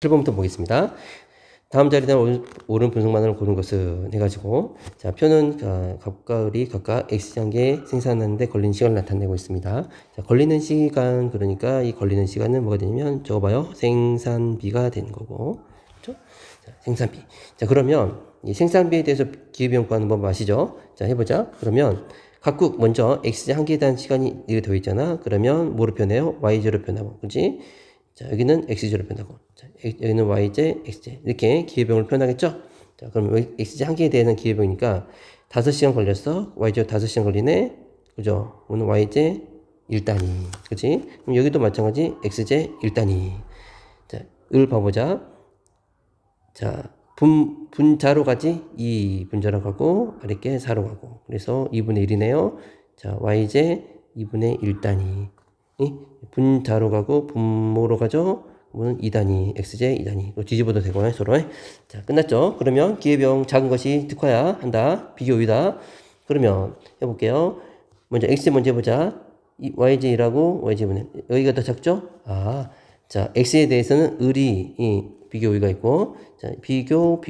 7번부터 보겠습니다. 다음 자리에 옳은 분석만을 고른 것은 해가지고, 자, 표는 값과 을이 각각 x장기에 생산하는데 걸리는 시간을 나타내고 있습니다. 자, 걸리는 시간, 그러니까 이 걸리는 시간은 뭐가 되냐면, 저거 봐요. 생산비가 되는 거고, 그렇죠? 자, 생산비. 자, 그러면 이 생산비에 대해서 기회비용 구하는 법 아시죠? 자, 해보자. 그러면 각국 먼저 x장 한 개에 대한 시간이 이렇게 되어 있잖아. 그러면 뭐로 표현해요? y제로 표현하고, 그지? 자, 여기는 x제로 표현하고, 자, 여기는 y제, x제. 이렇게 기회비용을 표현하겠죠? 자, 그럼 x제 한 개에 대한 기회비용이니까 5시간 걸렸어. y제 5시간 걸리네. 그죠? 오늘 y제 1단위. 그지? 그럼 여기도 마찬가지 x제 1단위. 자, 을 봐보자. 자, 분자로 가지? 2 분자로 가고, 아랫게 4로 가고. 그래서 2분의 1이네요. 자, y제 2분의 1단위. 분자로 가고, 분모로 가죠? 그러면 2단위, x제 2단위. 이거 뒤집어도 되고, 서로. 자, 끝났죠? 그러면 기회비용 작은 것이 특화야. 한다. 비교이다. 그러면 해볼게요. 먼저 x제 먼저 해보자. y제라고 y제분의, 여기가 더 작죠? 아, 자, x에 대해서는 을이 비교 우위가 있고, 자, 비교.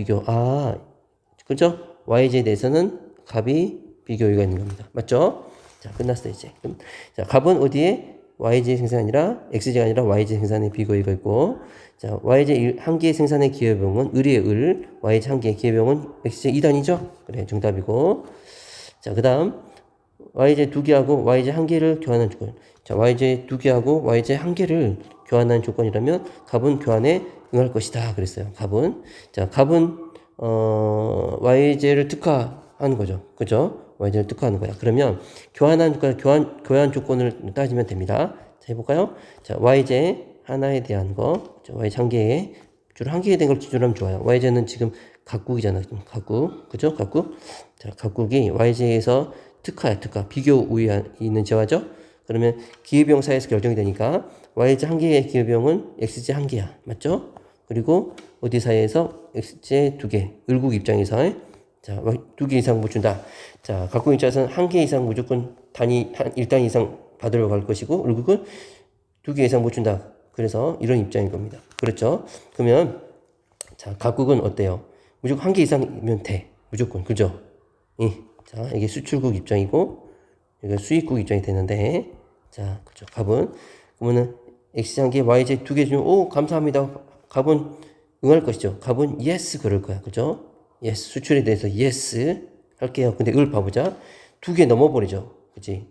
그죠? y제에 대해서는 값이 비교 우위가 있는 겁니다. 맞죠? 자, 끝났어요, 이제. 그럼, 자, 값은 어디에? y제 생산이 아니라, x제가 아니라 y제 생산의 비교 우위가 있고, 자, y제 한 개의 생산의 기회비용은 을의 을, y제 한 개의 기회비용은 x제 2단위죠? 그래, 정답이고. 자, 그 다음, y제 두 개하고 y제 한 개를 교환한 조건. 자, y제 두 개하고 y제 한 개를 교환한 조건이라면 값은 교환에 응할 것이다. 그랬어요. 값은. 자, 값은, y제를 특화하는 거죠. 그죠? y제를 특화하는 거야. 그러면 교환한 교환 조건을 따지면 됩니다. 자, 해볼까요? 자, y제 하나에 대한 거. 자, y제 한 개에, 주로 한 개에 대한 걸 기준으로 하면 좋아요. y제는 지금 각국이잖아. 각국. 그죠? 각국. 자, 각국이 y제에서 특화야, 특화. 비교 우위에 있는 재화죠? 그러면 기회비용 사이에서 결정이 되니까 y제 한 개의 기회비용은 x제 한 개야. 맞죠? 그리고 어디 사이에서 x제 두 개. 을국 입장에서 자, 두 개 이상 못 준다. 자, 각국 입장에서는 한 개 이상 무조건 단위, 1단위 이상 받으러 갈 것이고, 을국은 두 개 이상 못 준다. 그래서 이런 입장인 겁니다. 그렇죠? 그러면, 자, 각국은 어때요? 무조건 한 개 이상이면 돼. 무조건. 그죠? 자, 이게 수출국 입장이고, 이게 수입국 입장이 되는데, 자, 그죠. 값은. 그러면은, x 한 개, yj 두 개 주면, 오, 감사합니다. 값은 응할 것이죠. 값은 yes 그럴 거야. 그죠? yes. 수출에 대해서 yes 할게요. 근데 을 봐보자. 두 개 넘어버리죠. 그치?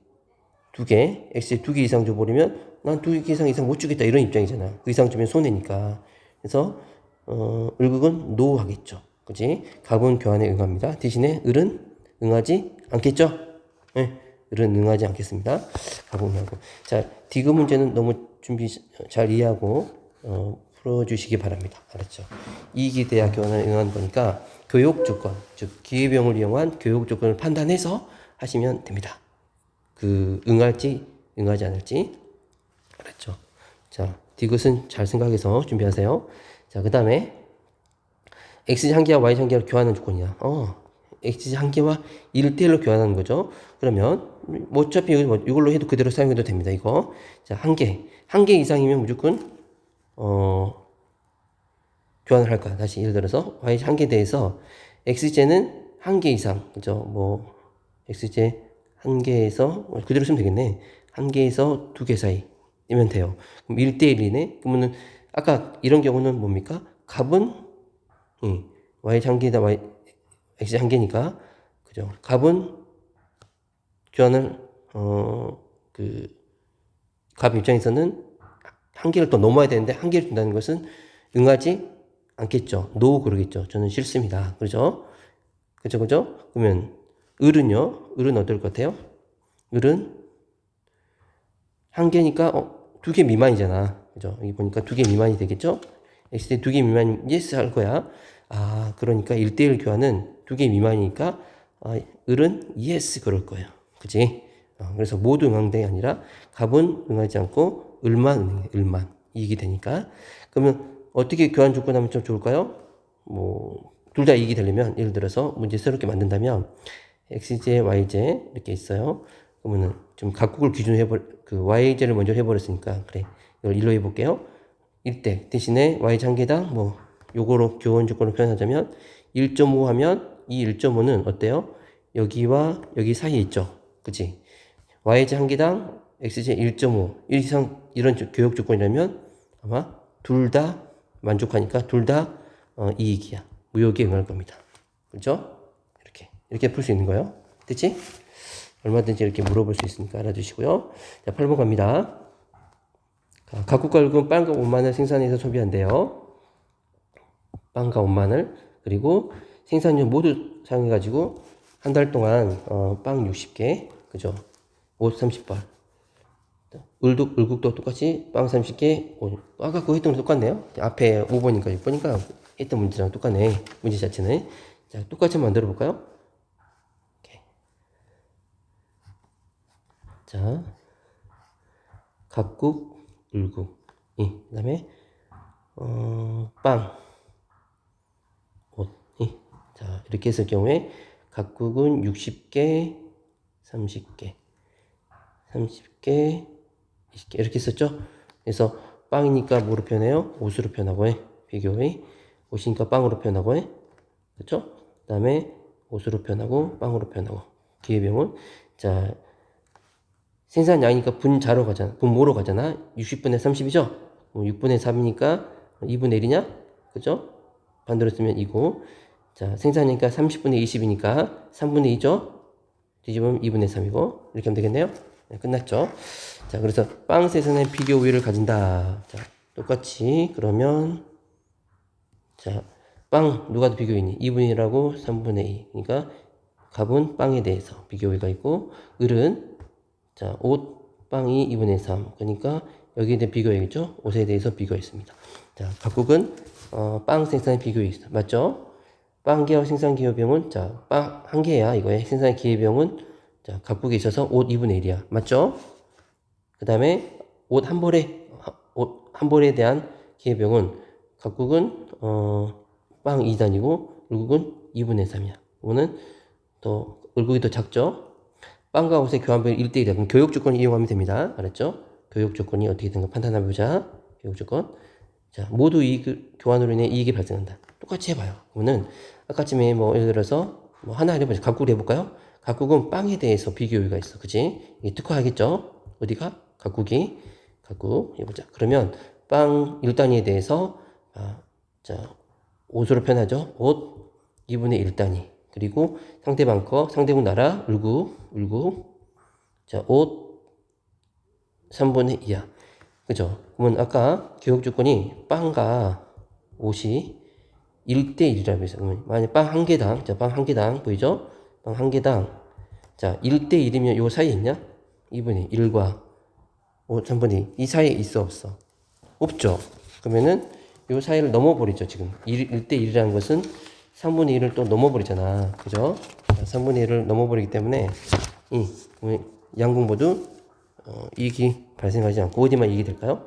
두 개, x 두 개 이상 줘버리면, 난 두 개 이상 못 주겠다. 이런 입장이잖아. 그 이상 주면 손해니까. 그래서, 을국은 no 하겠죠. 그치? 값은 교환에 응합니다. 대신에 을은 응하지 않겠죠? 네, 을은 응하지 않겠습니다. 값은 응하고. 자, 디귿 문제는 너무 준비 잘 이해하고, 풀어주시기 바랍니다. 알았죠? 이기대학 교환에 응한 거니까 교육 조건, 즉 기회비용을 이용한 교육 조건을 판단해서 하시면 됩니다. 그 응할지 응하지 않을지. 알았죠? 자, 디귿은 잘 생각해서 준비하세요. 자, 그 다음에 x 한 개와 y 한 개를 교환하는 조건이야. x 한 개와 1대1로 교환하는 거죠. 그러면 뭐 어차피 이걸로 해도 그대로 사용해도 됩니다. 이거. 자, 한 개 이상이면 무조건 교환을 할 거야. 다시 예를 들어서 y 한 개에 대해서 x제는 한 개 이상, 그죠? 뭐 x제 한 개에서 그대로 쓰면 되겠네. 한 개에서 두 개 사이면 돼요. 그럼 1대1이네. 그러면은 아까 이런 경우는 뭡니까? 값은 y 한 개다 x 한 개니까, 그죠? 값은 교환을 값 입장에서는 한 개를 더 넘어야 되는데 한 개를 준다는 것은 응하지 않겠죠. 노 그러겠죠. 저는 싫습니다. 그죠? 그죠? 그러면 을은요? 을은 어떨 것 같아요? 을은 한 개니까 두 개 미만이잖아. 그죠? 여기 보니까 두 개 미만이 되겠죠? x대 두 개 미만 yes 할 거야. 아, 그러니까 1대1 교환은 두 개 미만이니까 을은 yes 그럴 거예요. 그지? 그래서 모두 응하는 게 아니라 값은 응하지 않고 을만 이익이 되니까. 그러면 어떻게 교환 조건하면 좀 좋을까요? 뭐 둘 다 이익이 되려면 예를 들어서 문제 새롭게 만든다면 xj, yj 이렇게 있어요. 그러면은 좀 각국을 기준으로 yj를 먼저 해버렸으니까 그래 이걸 일로 해볼게요. 1대 대신에 y제 한 개당 뭐 요거로 교원 조건을 표현하자면 1.5 하면 이 1.5는 어때요? 여기와 여기 사이에 있죠. 그치? y제 한 개당 x제 1.5 이상 이런 교역 조건이라면 아마 둘 다 만족하니까 둘 다 이익이야. 무역에 응할 겁니다. 그렇죠? 이렇게 풀 수 있는 거예요. 됐지? 얼마든지 이렇게 물어볼 수 있으니까 알아두시고요. 자, 8번 갑니다. 각국가 굵은 빵과 온마늘 생산해서 소비한대요. 빵과 온마늘 그리고 생산료 모두 사용해가지고 한 달 동안 빵 60개 그죠? 옷 30벌 을국도 똑같이 빵 30개 아까 그거 했던 거 똑같네요. 앞에 5번이니까 6번이니까 했던 문제랑 똑같네. 문제 자체는. 자, 똑같이 만들어 볼까요? 자, 각국, 을국, 그 다음에 빵, 옷, 자 이렇게 했을 경우에 각국은 60개, 30개, 30개, 20개 이렇게 했었죠. 그래서 빵이니까 뭐로 표현해요? 옷으로 표현하고 해. 비교해. 옷이니까 빵으로 표현하고 해. 그렇죠? 그 다음에 옷으로 표현하고 빵으로 표현하고 기회비용은 자 생산량이니까 분자로 가잖아. 분모로 가잖아. 60분의 30이죠? 6분의 3이니까 2분의 1이냐? 그죠? 반대로 쓰면 2고. 자, 생산량이니까 30분의 20이니까 3분의 2죠? 뒤집으면 2분의 3이고. 이렇게 하면 되겠네요? 네, 끝났죠? 자, 그래서 빵 생산의 비교 우위를 가진다. 자, 똑같이 그러면 자, 빵 누가 더 비교 우위니? 2분의 1하고 3분의 2. 그러니까 값은 빵에 대해서 비교 우위가 있고 을은 자, 옷, 빵이 2분의 3. 그러니까 여기에 대해 비교해야겠죠? 옷에 대해서 비교했습니다. 자, 각국은 빵 생산의 비교에 있어. 맞죠? 빵 개와 생산 기회비용은 자, 빵 한 개야. 이거에 생산 기회비용은 자, 각국에 있어서 옷 2분의 1이야. 맞죠? 그 다음에 옷 한 벌에 대한 기회비용은 각국은 빵 2단이고 을국은 2분의 3이야. 이거는 또 을국이 더 작죠? 빵과 옷의 교환비율 1대1이다. 그럼 교육 조건을 이용하면 됩니다. 알았죠? 교육 조건이 어떻게 되는가 판단해 보자. 교육 조건. 자, 모두 교환으로 인해 이익이 발생한다. 똑같이 해봐요. 그러면은 아까쯤에 뭐 예를 들어서 뭐 하나 해보자. 각국을 해볼까요? 각국은 빵에 대해서 비교유가 있어. 그치? 이게 특화하겠죠? 어디가? 각국 해보자. 그러면 빵 1단위에 대해서 자, 옷으로 표현하죠. 옷 2분의 1단위. 그리고 상대국 나라, 울국. 자, 옷 3분의 2야. 그죠? 그러면 아까 교육 조건이 빵과 옷이 1대1이라고 했어요. 그러면 만약 빵 한 개당, 자, 빵 한 개당, 보이죠? 빵 한 개당. 자, 1대1이면 요 사이에 있냐? 2분의 1과 옷 3분의 2. 이 사이에 있어, 없어? 없죠? 그러면은 요 사이를 넘어버리죠, 지금. 1대1이라는 것은 3분의 1을 또 넘어버리잖아. 그죠? 3분의 1을 넘어버리기 때문에 이 양국 모두 이익이 발생하지 않고 어디만 이익이 될까요?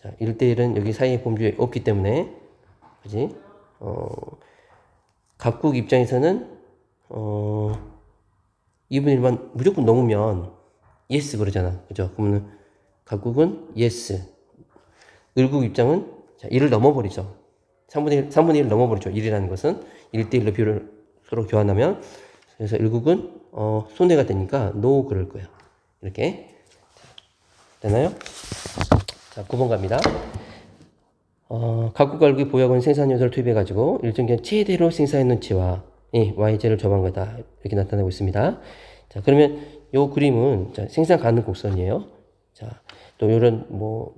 자, 1대1은 여기 사이에 범주에 없기 때문에 그지? 각국 입장에서는 2분의 1만 무조건 넘으면 yes 그러잖아. 그죠? 그러면 각국은 yes. 을국 입장은 자, 1을 넘어버리죠. 3분의 1을 넘어버리죠. 1이라는 것은 1대1로 비율을 서로 교환하면 그래서 을국은 손해가 되니까 no 그럴 거예요. 이렇게 되나요? 자, 9번 갑니다. 각국과 을국이 보유하고 있는 생산 요소를 투입해가지고 일정 기간 최대로 생산해 놓은 채와 y제를 접한 거다. 이렇게 나타나고 있습니다. 자, 그러면 요 그림은 자, 생산 가능 곡선이에요. 자, 또 이런 뭐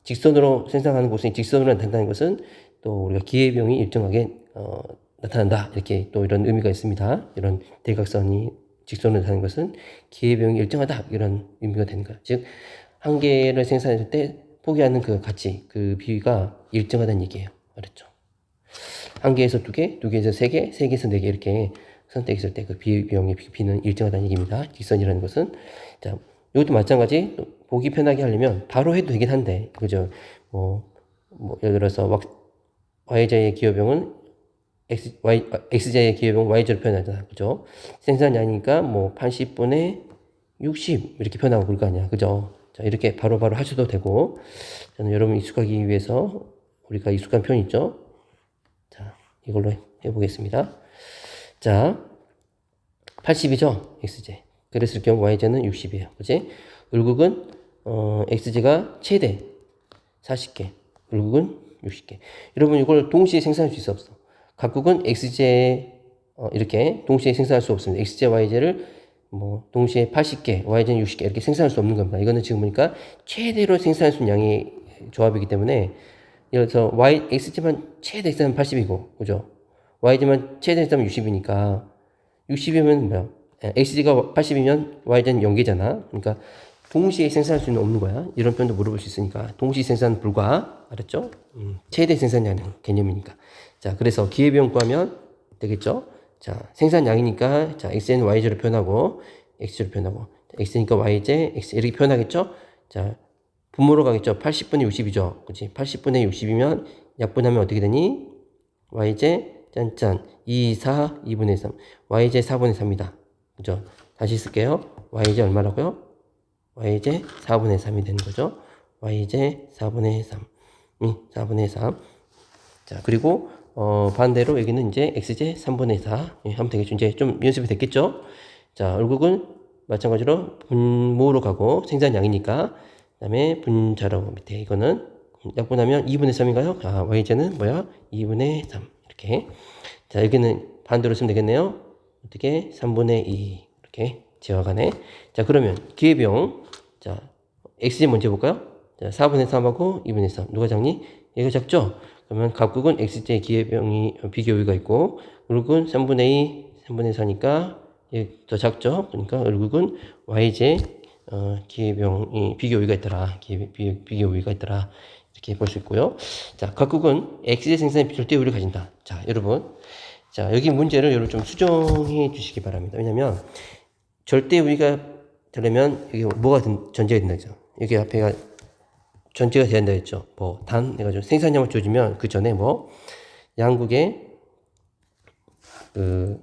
직선으로 생산하는 곳은 직선으로 나타나는 것은 또 우리가 기회비용이 일정하게 나타난다. 이렇게 또 이런 의미가 있습니다. 이런 대각선이 직선으로 나타나는 것은 기회비용이 일정하다. 이런 의미가 되는 거예요. 즉, 한 개를 생산했을 때 포기하는 그 가치, 그 비위가 일정하다는 얘기예요. 알았죠? 한 개에서 두 개, 두 개에서 세 개, 세 개에서 네 개 이렇게 선택했을 때 그 비용의 비는 일정하다는 얘기입니다. 직선이라는 것은. 자, 이것도 마찬가지. 보기 편하게 하려면 바로 해도 되긴 한데, 그죠? 예를 들어서 y제의 기여비용은 x제의 기여비용 y제로 표현하잖아. 그죠? 생산량이니까 80분의 60 이렇게 표현하고 그럴 거 아니야. 그죠? 자, 자, 이렇게 바로바로 하셔도 되고, 저는 여러분 익숙하기 위해서 우리가 익숙한 표현 있죠? 자, 이걸로 해보겠습니다. 자, 80이죠? xj. 그랬을 경우 yj는 60이에요. 그치? 결국은, xj가 최대 40개, 결국은 60개. 여러분, 이걸 동시에 생산할 수 있어, 없어? 각국은 xj, 이렇게 동시에 생산할 수 없습니다. xj, yj를 뭐, 동시에 80개, yj는 60개, 이렇게 생산할 수 없는 겁니다. 이거는 지금 보니까 최대로 생산할 수 있는 양의 조합이기 때문에, 예를 들어서 xj만 최대 생산은 80이고, 그죠? yj만 최대 생산은 60이니까, 60이면 뭐야? xg가 80이면 yj는 0개잖아. 그러니까 동시에 생산할 수는 없는 거야. 이런 표현도 물어볼 수 있으니까 동시 생산 불가. 알았죠? 최대 생산량의 개념이니까. 자, 그래서 기회비용 구하면 되겠죠? 자, 생산량이니까 자, x는 yj로 표현하고 x로 표현하고 x니까 yj, x 이렇게 표현하겠죠? 자, 분모로 가겠죠? 80분의 60이죠. 그렇지? 80분의 60이면 약분하면 어떻게 되니? yj 짠짠 2, 4, 2분의 3 yj 4분의 3이다. 그죠? 다시 쓸게요. yj 얼마라고요? yj 4분의 3이 되는 거죠. yj 4분의 3 4분의 3. 자, 그리고 반대로 여기는 이제 xj 3분의 4 하면 되겠죠. 이제 좀 연습이 됐겠죠? 자, 결국은 마찬가지로 분모로 가고 생산량이니까 그다음에 분자라고 밑에 이거는 약분하면 2분의 3인가요? 아, yj는 뭐야? 2분의 3 이렇게. 자, 여기는 반대로 쓰면 되겠네요. 어떻게? 3분의 2 이렇게 지어가네. 자, 그러면 기회비용. 자, xj 먼저 해볼까요? 자, 4분의 3하고 2분의 3 누가 작니? 얘가 작죠? 그러면 각국은 xj 기회비용이 비교유가 있고 결국은 3분의 2, 3분의 4니까 얘 더 작죠? 그러니까 결국은 yj 기회비용이 비교유가 있더라. 비교유가 있더라. 이렇게 볼 수 있고요. 자, 각국은 xj 생산의 절대우위를 가진다. 자, 여러분. 자, 여기 문제를 여러분 좀 수정해 주시기 바랍니다. 왜냐면 절대우위가 되려면 여기 뭐가 전제가 된다죠. 여기 앞에가 전제가 돼야 된다 했죠. 뭐 단 해가지고 생산량을 줘주면 그 전에 뭐 양국의 그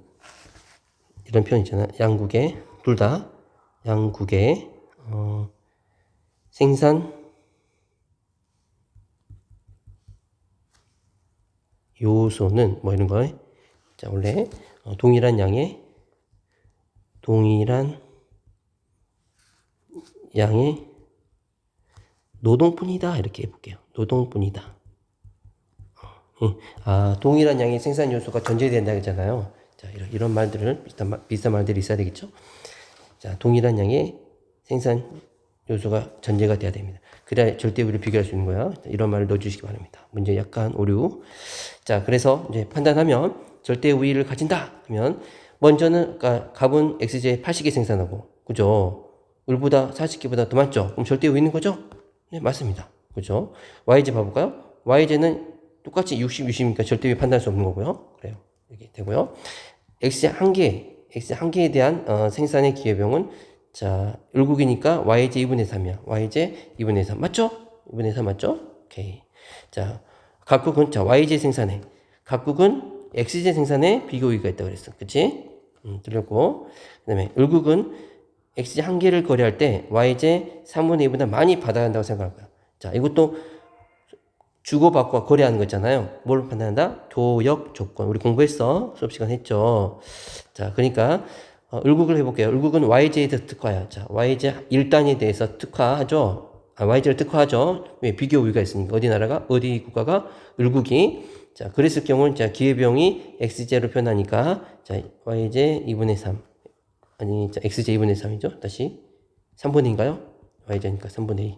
이런 표현 있잖아요. 양국의 둘 다 양국의 생산 요소는 뭐 이런 거. 자, 원래 동일한 양의 노동뿐이다 이렇게 해볼게요. 노동뿐이다. 아, 동일한 양의 생산 요소가 전제된다 했잖아요. 자, 이런 말들을 비슷한 말들이 있어야 되겠죠. 자, 동일한 양의 생산 요소가 전제가 돼야 됩니다. 그래야 절대우위를 비교할 수 있는 거야. 이런 말을 넣어주시기 바랍니다. 문제 약간 오류. 자, 그래서 이제 판단하면 절대우위를 가진다 하면 먼저는 갑은 xj 80개 생산하고, 그죠? 을보다 40개보다 더 많죠? 그럼 절대우위 있는 거죠? 네, 맞습니다. 그죠? yj 봐볼까요? yj는 똑같이 60, 60이니까 절대우위 판단할 수 없는 거고요. 그래요. 이렇게 되고요. xj 한 개에 대한 생산의 기회비용은 자, 을국이니까 yj 2분의 3이야. yj 2분의 3 맞죠? 2분의 3 맞죠? 오케이. 자, 각국은 자 yj 생산에 각국은 xj 생산에 비교우위가 있다 그랬어. 그치? 들렸고. 그다음에 을국은 xj 한 개를 거래할 때 yj 3분의 2보다 많이 받아야 한다고 생각할 거야. 자, 이것도 주고받고 거래하는 거 있잖아요. 뭘 판단한다? 교역 조건. 우리 공부했어. 수업 시간 했죠. 자, 그러니까 을국을 해볼게요. 을국은 yj에 대해서 특화야. 자, yj 1단에 대해서 특화하죠. yj를 특화하죠. 왜? 비교 우위가 있으니까. 어디 나라가? 어디 국가가? 을국이. 자, 그랬을 경우는 자, 기회비용이 xj로 표현하니까 자, yj 2분의 3. 아니, 자, xj 2분의 3이죠. 다시 3분의 2인가요? yj니까 3분의 2.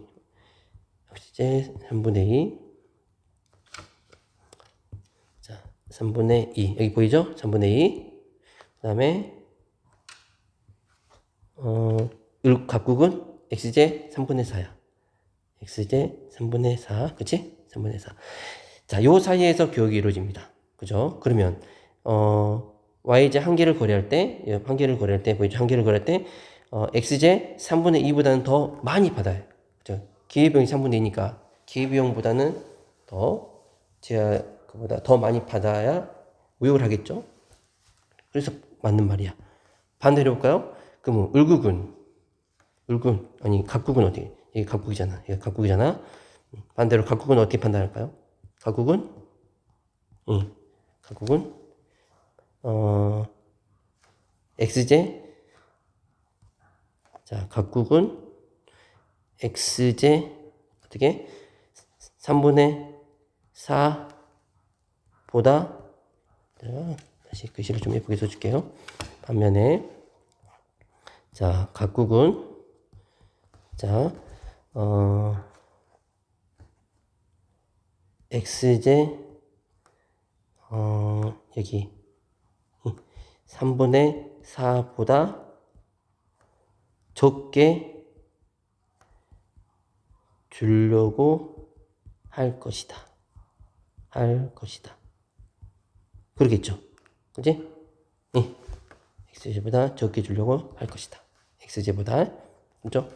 xj 3분의 2. 자, 3분의 2. 여기 보이죠? 3분의 2. 그 다음에 각국은 xj 3분의 4야. xj 3분의 4. 그치? 3분의 4. 자, 요 사이에서 교역이 이루어집니다. 그죠? 그러면 yj 한 개를 거래할 때, 보이죠? 한 개를 거래할 때 xj 3분의 2보다는 더 많이 받아요. 그죠? 기회비용이 3분의 2니까 기회비용보다는 그보다 더 많이 받아야 우역을 하겠죠? 그래서 맞는 말이야. 반대로 해볼까요? 그럼 각국은 어떻게? 이게 각국이잖아. 이게 각국이잖아. 반대로 각국은 어떻게 판단할까요? 각국은 각국은 x제. 자, 각국은 x제 어떻게 3분의 4보다 다시 글씨를 좀 예쁘게 써줄게요. 반면에 자, 각국은 자, x제 여기 3분의 4보다 적게 주려고 할 것이다. 그러겠죠. 그지? 네. x제보다 적게 주려고 할 것이다. x제보다. 그죠?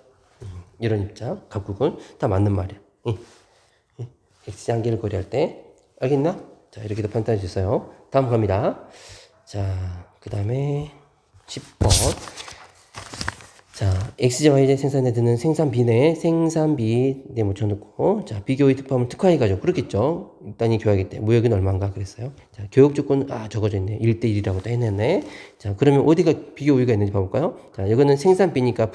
이런 입장. 각국은 다 맞는 말이야. x제 한계를 고려할 때. 알겠나? 자, 이렇게도 판단해 주세요. 다음 갑니다. 자, 그 다음에 10번. 자, x제, y제 생산에 드는 생산비 내에 생산비 내 묻혀놓고, 자, 비교의 특파음을 특화해가지고, 그렇겠죠? 일단이 교환하기 때, 무역은 얼마인가 그랬어요. 자, 교역 조건, 적어져 있네. 1대1이라고 또 해냈네. 자, 그러면 어디가 비교 우위가 있는지 봐볼까요? 자, 이거는 생산비니까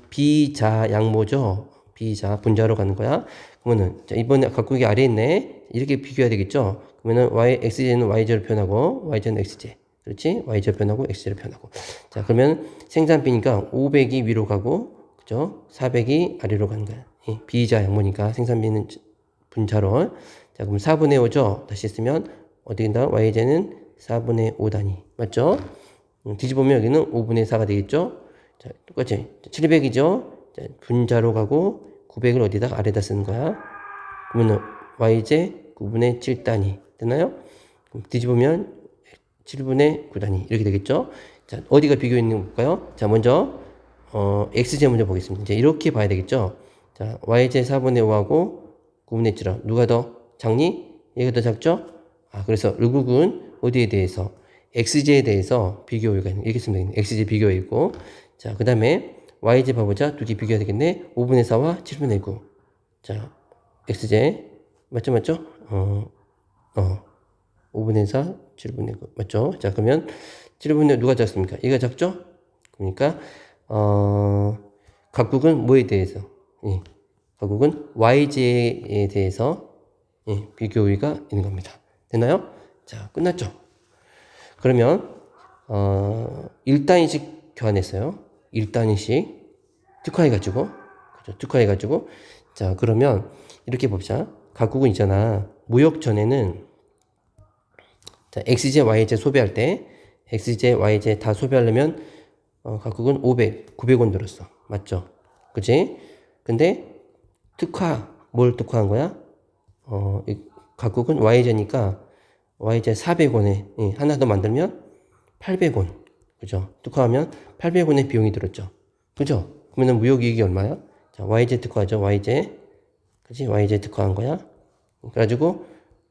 비자 양모죠? 비자, 분자로 가는 거야. 그러면은, 자, 이번에 각국이 아래에 있네. 이렇게 비교해야 되겠죠? 그러면은, x제는 y제로 표현하고, y제는 x제. 그렇지? y제로 표현하고 x제로 표현하고. 자, 그러면 생산비니까 500이 위로 가고, 그죠? 400이 아래로 가는 거야. 비자 양모니까 생산비는 분자로. 자, 그럼 4분의 5죠? 다시 쓰면 어떻게 된다? y제는 4분의 5 단위. 맞죠? 뒤집으면 여기는 5분의 4가 되겠죠? 자, 똑같이 700이죠? 자, 분자로 가고 900을 어디다 아래다 쓰는 거야. 그러면 y제 9분의 7 단위. 됐나요? 그럼 뒤집으면 7분의 9 단위 이렇게 되겠죠. 자, 어디가 비교 있는 거 볼까요? 자, 먼저 x제 먼저 보겠습니다. 이제 이렇게 봐야 되겠죠. 자, y제 4분의 5하고 9분의 7은 누가 더 작니? 얘가 더 작죠? 그래서 르국은 어디에 대해서 x제에 대해서 비교 요가 있는 이렇게 쓰면 되겠네. x제 비교 있고, 자, 그 다음에 y제 봐보자. 두 개 비교해야 되겠네. 5분의 4와 7분의 9. 자, x제 맞죠? 5분의 4, 7분의 9. 맞죠? 자, 그러면 7분의 누가 작습니까? 얘가 작죠? 그러니까, 각국은 뭐에 대해서? 각국은 y제에 대해서 비교 우위가 있는 겁니다. 됐나요? 자, 끝났죠? 그러면, 1단위씩 교환했어요. 1단위씩 특화해가지고. 그죠? 특화해가지고. 자, 그러면 이렇게 봅시다. 각국은 있잖아. 무역 전에는 자, xj, yj 소비할 때 xj, yj 다 소비하려면 각국은 900원 들었어. 맞죠? 그치? 근데 뭘 특화한 거야? 각국은 yj니까 yj 400원에 하나 더 만들면 800원. 그죠? 특화하면 800원의 비용이 들었죠. 그죠? 그러면 무역이익이 얼마야? 자, yj 특화하죠. yj. 그치? yj 특화한 거야. 그래가지고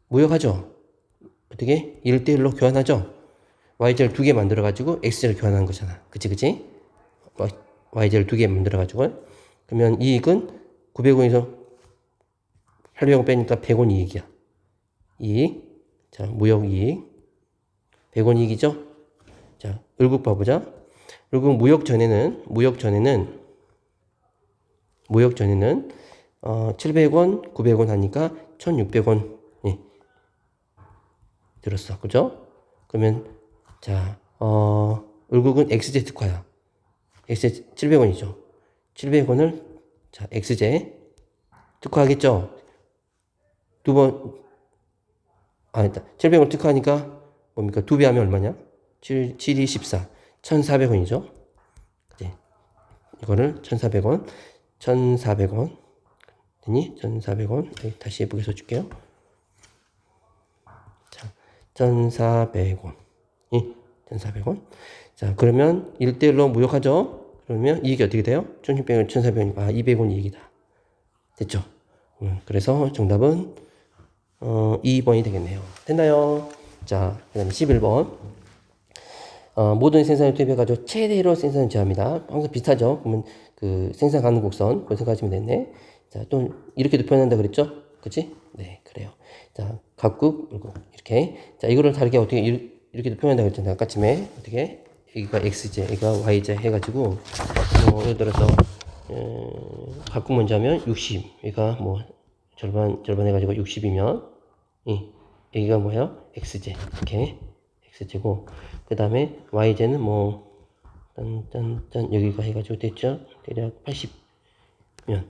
무역하죠. 어떻게? 1대1로 교환하죠? y제를 두 개 만들어가지고 x제를 교환한 거잖아. 그치? y제를 두 개 만들어가지고. 그러면 이익은 900원에서 800원 빼니까 100원 이익이야. 이익. 자, 무역 이익. 100원 이익이죠? 자, 을국 봐보자. 을국 무역 전에는 700원, 900원 하니까 1600원. 들었어. 그죠? 그러면, 자, 을국은 x제 특화야. x제 700원이죠. 700원을, 자, x제 특화하겠죠? 두 번, 일단, 700원 특화하니까, 뭡니까? 두 배 하면 얼마냐? 7이 14. 1,400원이죠? 네. 이거를 1,400원. 1,400원. 되니? 1,400원. 다시 예쁘게 써줄게요. 1,400원. 1,400원. 자, 그러면 1대1로 무역하죠? 그러면 이익이 어떻게 돼요? 1,600원, 1,400원. 200원 이익이다. 됐죠? 그래서 정답은 2번이 되겠네요. 됐나요? 자, 그 다음에 11번. 모든 생산을 투입해가지고 최대로 생산을 제어합니다. 항상 비슷하죠. 그러면 그 생산 가능 곡선, 그걸 생각하시면 되네. 자, 또 이렇게도 표현한다 그랬죠? 그치? 네, 그래요. 자, 각국, 이렇게. 자, 이거를 다르게 어떻게, 이렇게도 표현한다 그랬잖아요. 아까쯤에. 어떻게? 여기가 XJ, 여기가 YJ 해가지고, 예를 들어서, 각국 먼저 하면 60, 여기가 뭐, 절반 해가지고 60이면, 여기가 뭐예요? XJ, 이렇게. XJ고, 그 다음에 YJ는 뭐, 짠짠짠, 여기가 해가지고 됐죠? 대략 80면,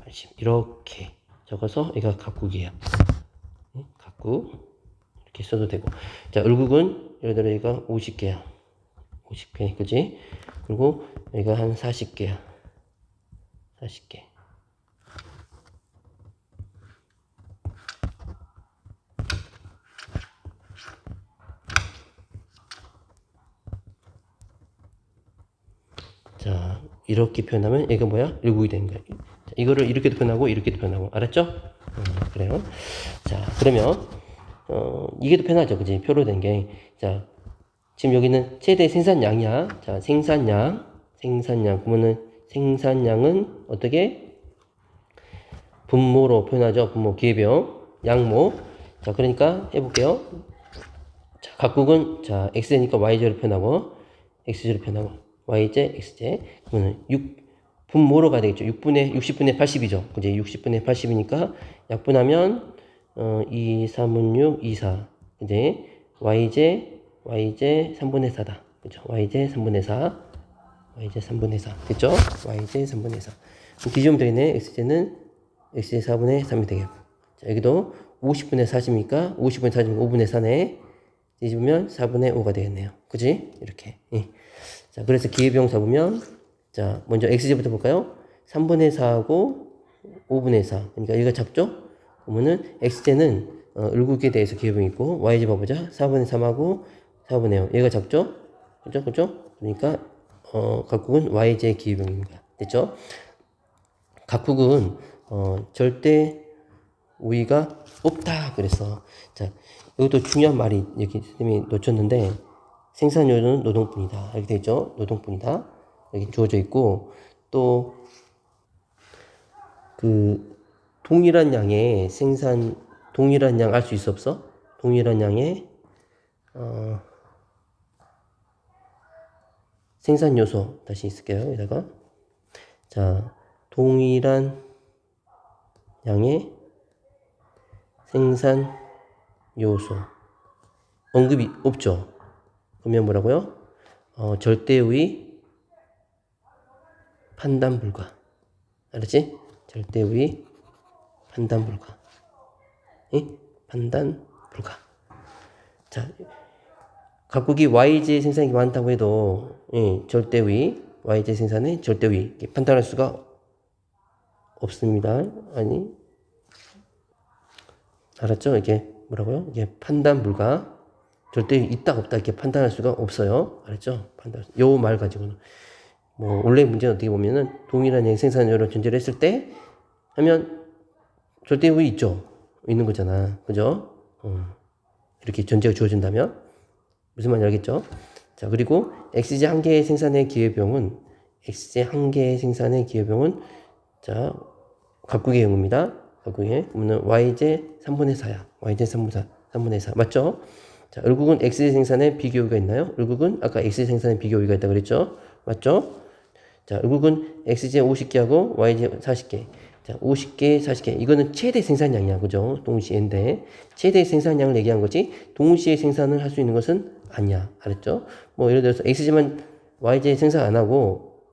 80. 이렇게 적어서 여기가 각국이에요. 각국. 이렇게 써도 되고. 자, 을국은, 예를 들어 여기가 50개야. 50개, 그지? 그리고 여기가 한 40개야. 40개. 자, 이렇게 표현하면 얘가 뭐야? 일국이 되는 거야. 자, 이거를 이렇게도 표현하고 이렇게도 표현하고. 알았죠? 그래요. 자, 그러면 이게도 편하죠. 그지? 표로 된 게. 자, 지금 여기는 최대 생산량이야. 자, 생산량. 그러면은 생산량은 어떻게? 분모로 표현하죠. 분모, 기회비용, 양모. 자, 그러니까 해볼게요. 자, 각국은, 자, x제니까 y제로 표현하고, x제로 표현하고, y제, x제. 그러면 6분모로 가야 되겠죠. 60분의 80이죠. 그지? 60분의 80이니까 약분하면, 2, 3은 6, 2, 4. 그지? y제 3분의 4다. 그죠? y제 3분의 4. y제 3분의 4. 됐죠? y제 3분의 4. 뒤지면 되네. x제는 x제 4분의 3이 되겠고. 자, 여기도 50분의 40이니까 50분의 40이면 5분의 4네. 뒤집으면 4분의 5가 되겠네요. 그지? 이렇게. 자, 그래서 기회비용 잡으면, 자, 먼저 x제부터 볼까요? 3분의 4하고 5분의 4. 그러니까 이거 잡죠? 그러면은 x제는 을국에 대해서 기회비용이 있고, y제 봐보자. 4분의 3하고 4분의 5. 얘가 잡죠? 그죠? 그러니까 각국은 y제 기회비용입니다. 됐죠? 각국은 절대 우위가 없다 그랬어. 자, 이것도 중요한 말이 여기 선생님이 놓쳤는데, 생산료는 노동뿐이다. 이렇게 되어 있죠? 노동뿐이다. 여기 주어져 있고, 또, 동일한 양의 동일한 양 알 수 있어 없어? 동일한 양의, 생산 요소. 다시 있을게요. 여기다가. 자, 동일한 양의 생산 요소. 언급이 없죠? 그러면 뭐라고요? 절대의 판단 불가. 알았지? 절대의 판단 불가. 판단 불가. 자, 각국이 YJ 생산이 많다고 해도 절대의 YJ 생산의 절대의 판단할 수가 없습니다. 아니, 알았죠? 이게 뭐라고요? 이게 판단 불가. 절대 있다 없다 이렇게 판단할 수가 없어요. 알았죠? 요 말 가지고는 뭐 원래 문제는 어떻게 보면은 동일한 양 생산료를 전제를 했을 때 하면 절대의 있죠. 있는 거잖아. 그죠? 이렇게 전제가 주어진다면 무슨 말인지 알겠죠? 자, 그리고 xj 한 개의 생산의 기회비용은 자, 각국의 경우입니다. 각국의 그러면 yj 3분의 4야. yj 3분의 4 맞죠? 자, 을국은 xj 생산에 비교유가 있나요? 을국은 아까 xj 생산에 비교유가 있다고 그랬죠? 맞죠? 자, 을국은 xj 50개하고 yj 40개. 자, 50개, 40개. 이거는 최대 생산량이야. 그죠? 동시에인데. 최대 생산량을 얘기한 거지. 동시에 생산을 할 수 있는 것은 아니야. 알았죠? 뭐, 예를 들어서 xj만 yj 생산 안 하고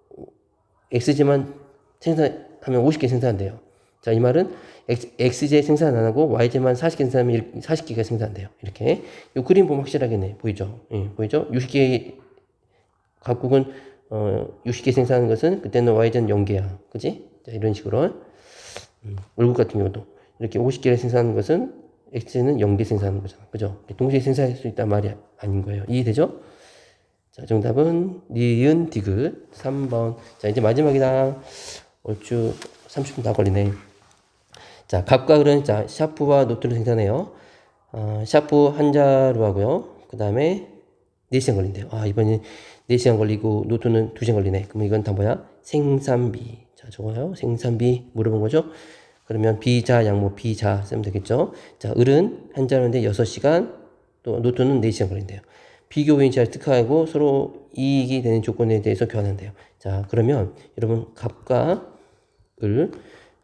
xj만 생산하면 50개 생산한대요. 자, 이 말은 xj 생산 안 하고 yj만 40개 생산하면 40개가 생산돼요. 이렇게. 이 그림 보면 확실하겠네. 보이죠? 보이죠? 60개 각국은 60개 생산하는 것은 그때는 yj는 0개야. 그지? 자, 이런 식으로. 월국 같은 경우도 이렇게 50개를 생산하는 것은 xj는 0개 생산하는 거잖아. 그죠? 동시에 생산할 수 있단 말이 아닌 거예요. 이해되죠? 자, 정답은 니은 디귿 3번. 자, 이제 마지막이다. 얼추 30분 다 걸리네. 자, 갑과 을은 자, 샤프와 노트를 생산해요. 샤프 한자로 하고요. 그 다음에 4시간 걸린대요. 아, 이번엔 4시간 걸리고 노트는 2시간 걸리네. 그럼 이건 다 뭐야? 생산비. 자, 저거요. 생산비 물어본 거죠? 그러면 비자, 양모, 비자 쓰면 되겠죠? 자, 을은 한자로인데 6시간, 또 노트는 4시간 걸린대요. 비교인 잘 특화하고 서로 이익이 되는 조건에 대해서 교환한대요. 자, 그러면 여러분 갑과 을,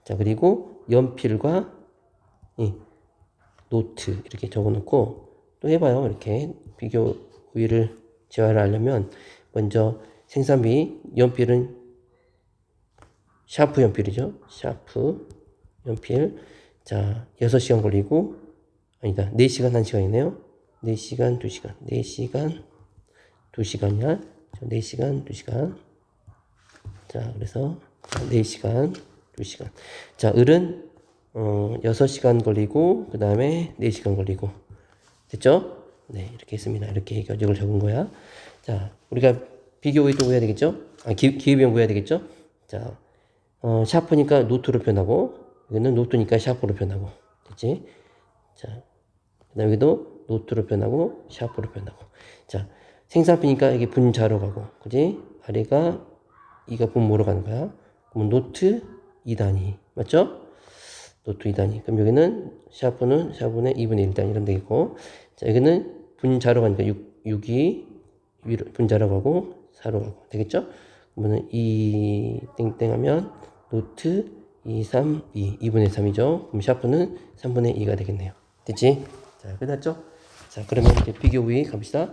자, 그리고 연필과 이 노트 이렇게 적어놓고 또 해봐요. 이렇게 비교 우위를 재활을 하려면 먼저 생산비 연필은 샤프 연필이죠. 샤프 연필. 자, 6시간 걸리고 아니다. 4시간 1시간이네요. 4시간 2시간. 4시간 2시간이야. 4시간 2시간. 자, 그래서 4시간 2시간. 자, 을은 6시간 걸리고 그 다음에 4시간 걸리고 됐죠? 네, 이렇게 했습니다. 이렇게 견적을 적은 거야. 자, 우리가 비교의 또 구해야 되겠죠? 기회비용 구해야 되겠죠? 자, 샤프니까 노트로 표현하고 여기는 노트니까 샤프로 표현하고 됐지? 자, 그 다음에 여기도 노트로 표현하고 샤프로 표현하고. 자, 생산비니까 이게 분자로 가고 그지? 아래가 이가 분모로 가는 거야. 그럼 노트 2단위 맞죠? 노트 2단위. 그럼 여기는 샤프는 4분의 2분의 1단위 이러면 되겠고, 자, 여기는 분자로 가니까 6이 분자로 가고 4로 가고 되겠죠? 그러면 2 땡땡 하면 노트 2, 3, 2, 2분의 3이죠. 그럼 샤프는 3분의 2가 되겠네요. 됐지? 자, 끝났죠? 자, 그러면 이제 비교 우위 갑시다.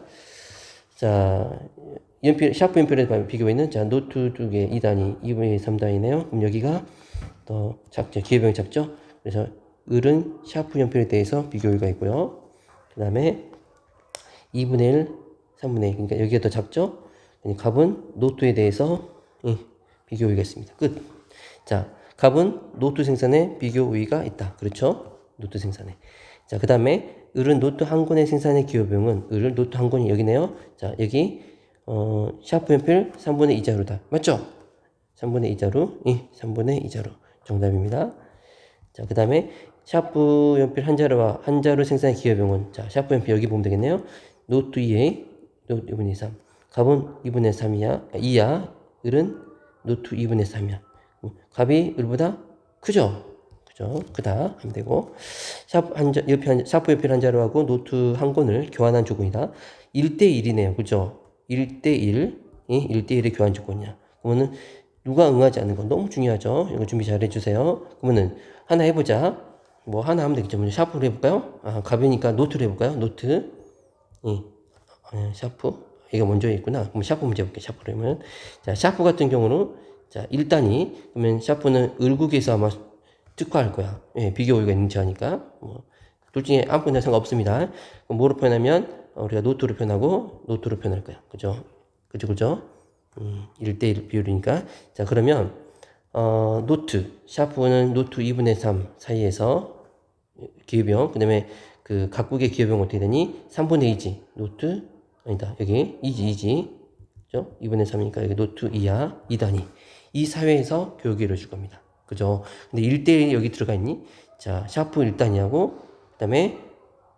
자, 연필, 샤프 연필에 비교에는 자, 노트 2개 2단위, 2분의 3단위네요. 그럼 여기가 더 작죠. 기회비용이 작죠. 그래서 을은 샤프 연필에 대해서 비교가 있고요. 그 다음에 2분의 1, 3분의 2. 그러니까 여기가 더 작죠. 갑은 노트에 대해서 비교 우위가 있습니다. 끝. 자, 갑은 노트 생산에 비교 우위가 있다. 그렇죠? 노트 생산에. 자, 그 다음에 을은 노트 한 권의 생산의 기여비용은 을은 노트 한 권이 여기네요. 자, 여기 샤프 연필 3분의 2자루다. 맞죠? 3분의 2자루. 3분의 2자루. 정답입니다. 자, 그 다음에 샤프 연필 한 자루와 한 자루 생산의 기여비용은 자, 샤프 연필 여기 보면 되겠네요. 노트 2에 노트 2분의 3. 갑은 2분의 3이야. 2야. 을은 노트 2분의 3이야. 갑이 을보다 크죠? 그죠? 크다 하면 되고, 샤프 연필 한 자루하고 노트 한 권을 교환한 조건이다. 1대1이네요. 그죠? 1대1. 1대1의 교환 조건이야. 그러면은 누가 응하지 않는 건 너무 중요하죠. 이거 준비 잘 해주세요. 그러면은 하나 해보자. 뭐 하나 하면 되겠죠. 먼저 샤프로 해볼까요? 갑이니까 노트로 해볼까요? 노트. 샤프. 이거 먼저 있구나. 그럼 샤프 문제 해볼게요. 샤프로 하면. 자, 샤프 같은 경우는 자, 1단위. 그러면 샤프는 을국에서 아마 특화할 거야. 비교 우위가 있는지 하니까. 둘 중에 아무거나 상관없습니다. 그럼 뭐로 표현하면 우리가 노트로 표현하고 노트로 표현할 거야. 그죠? 그죠? 1대1 비율이니까. 자, 그러면 노트 샤프는 노트 2분의 3 사이에서 기여비용, 그 다음에 그 각국의 기여비용 어떻게 되니? 3분의 2지. 노트 아니다. 여기 2지. 그죠? 2분의 3이니까 여기 노트 2야. 2단위. 이 사회에서 교육을 이루어줄 겁니다. 그죠? 근데 1대1 여기 들어가 있니? 자, 샤프 1단위하고 그 다음에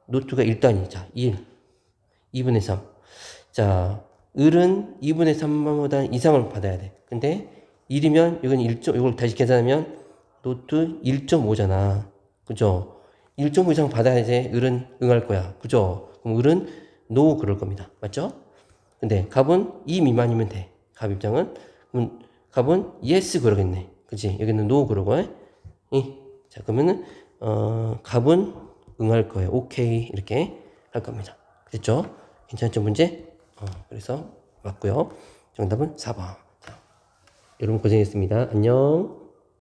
노트가 1단위. 자, 1. 2분의 3. 자, 을은 2분의 3보다 이상을 받아야 돼. 근데 1이면 이건 1점, 이걸 다시 계산하면 노트 1.5잖아. 그죠? 1.5 이상 받아야지 을은 응할 거야. 그죠? 그럼 을은 노 그럴 겁니다. 맞죠? 근데 갑은 2 미만이면 돼. 갑 입장은. 그럼 갑은 yes 그러겠네. 그치? 여기는 no 그러고. 자, 그러면은 갑은 응할 거예요. 오케이 이렇게 할 겁니다. 됐죠? 괜찮죠 문제? 그래서 맞고요. 정답은 4번. 자, 여러분 고생했습니다. 안녕.